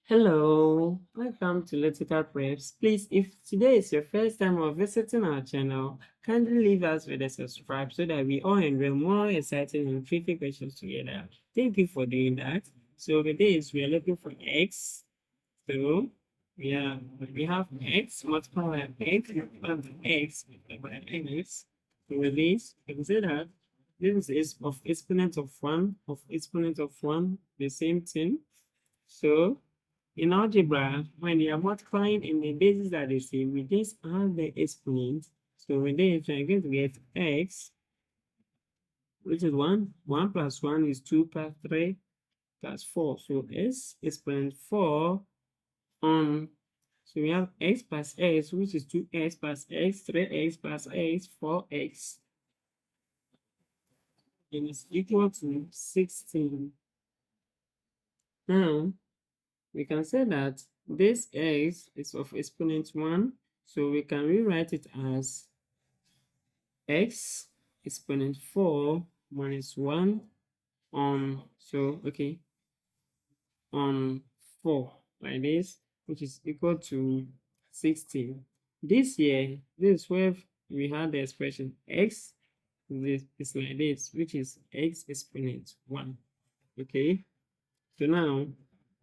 Hello, welcome to Logical Preps. Please, if today is your first time of visiting our channel, kindly leave us with a subscribe so that we all enjoy more exciting and tricky questions together. Thank you for doing that. So today we are looking for x. So we have x multiplied by x multiplied by x multiplied by x. So with this, you can say that this is of exponent of one, the same thing. So in algebra, when you are multiplying in the bases that they same, we just add the exponent. So with this, we're going to get x, which is 1. 1 plus 1 is 2 plus 3 plus 4. So s exponent 4 on. So we have x plus x, which is 2x plus x, 3x plus x, 4x. And it's equal to 16. Now, we can say that this x is of exponent 1, so we can rewrite it as x exponent 4 minus 1 on, on 4, like this, which is equal to 16. This is where we had the expression x, this is like this, which is x exponent 1. Okay, so now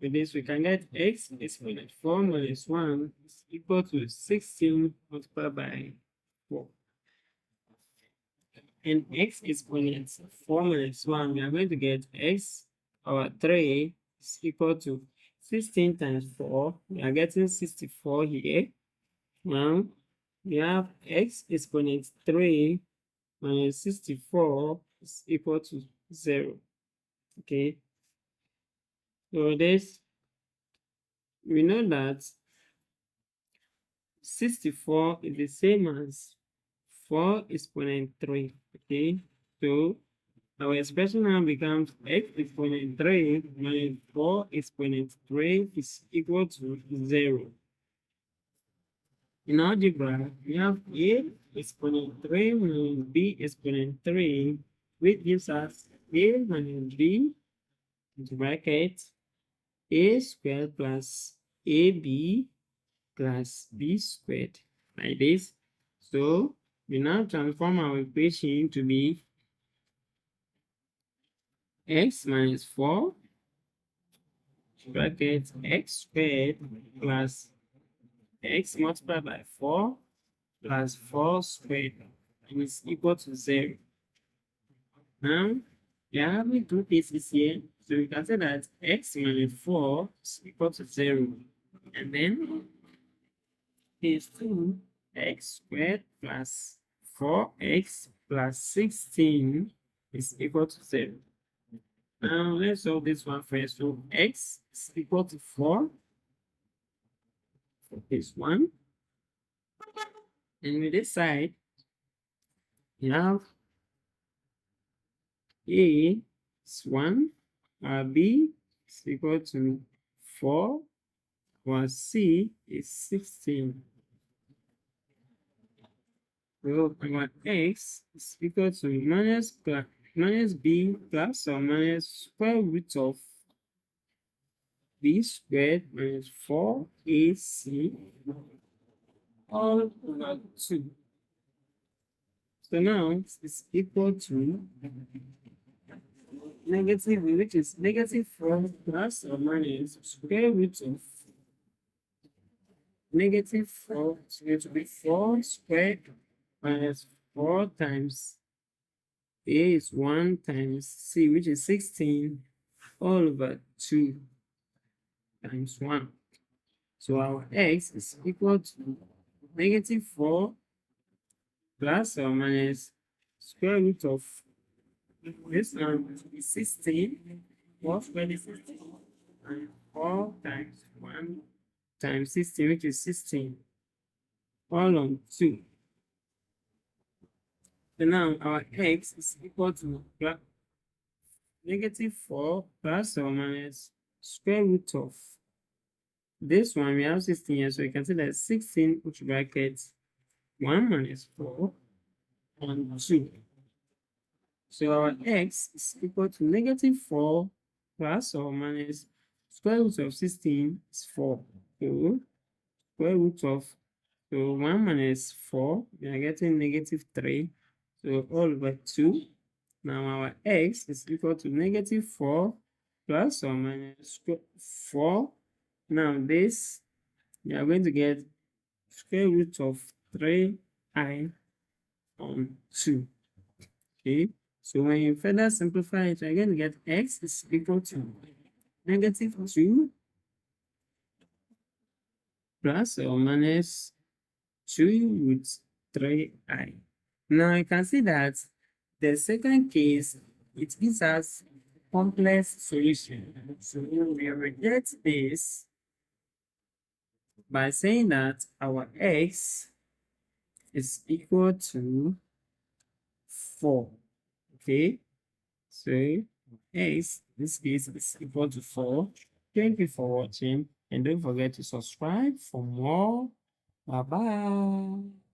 with this, we can get x exponent 4 minus 1 is equal to 16 multiplied by 4. And x exponent 4 minus 1, we are going to get x over 3 is equal to 16 times 4. We are getting 64 here. Now, we have x exponent 3 minus 64 is equal to 0. Okay. So this, we know that 64 is the same as 4 exponent 3. Okay, so our expression now becomes x exponent 3 minus 4 exponent 3 is equal to 0. In algebra, we have a exponent 3 minus b exponent 3, which gives us a minus b into bracket a squared plus ab plus b squared, like this. So we now transform our equation to be x minus 4 bracket x squared plus x multiplied by 4 plus 4 squared, and it's equal to 0. Now, we are having two pieces here, so we can say that x minus 4 is equal to 0. And then is 2x squared plus 4x plus 16 is equal to 0. Now let's solve this one first. So x is equal to 4 for this one. And with this side, you have a is 1, b is equal to 4, while c is 16. So our x is equal to minus b plus or minus square root of b squared minus 4ac all over 2. So now it's equal to negative, which is negative 4 plus or minus square root of negative 4 is going to be 4 squared minus 4 times a is 1 times c, which is 16 all over 2 times 1. So our x is equal to negative 4 plus or minus square root of this one to be 16. 4 squared is 16. And 4 times 1 times 16, which is 16, all on 2. So now our x is equal to negative 4 plus or minus square root of this one. We have 16 here, so we can say that 16, which brackets 1 minus 4 on 2. So our x is equal to negative 4 plus or minus Square root of 16 is 4. So square root of, so 1 minus 4, we are getting -3. So all over 2. Now our x is equal to -4 plus or minus 4. Now this, we are going to get square root of 3i on 2. Okay, so when you further simplify it, you're going to get x is equal to -2 plus or minus 2 root 3i. Now you can see that the second case, it gives us complex solution. So we reject this by saying that our x is equal to 4. Okay, so x, this case, is equal to 4. Thank you for watching, and don't forget to subscribe for more. Bye bye.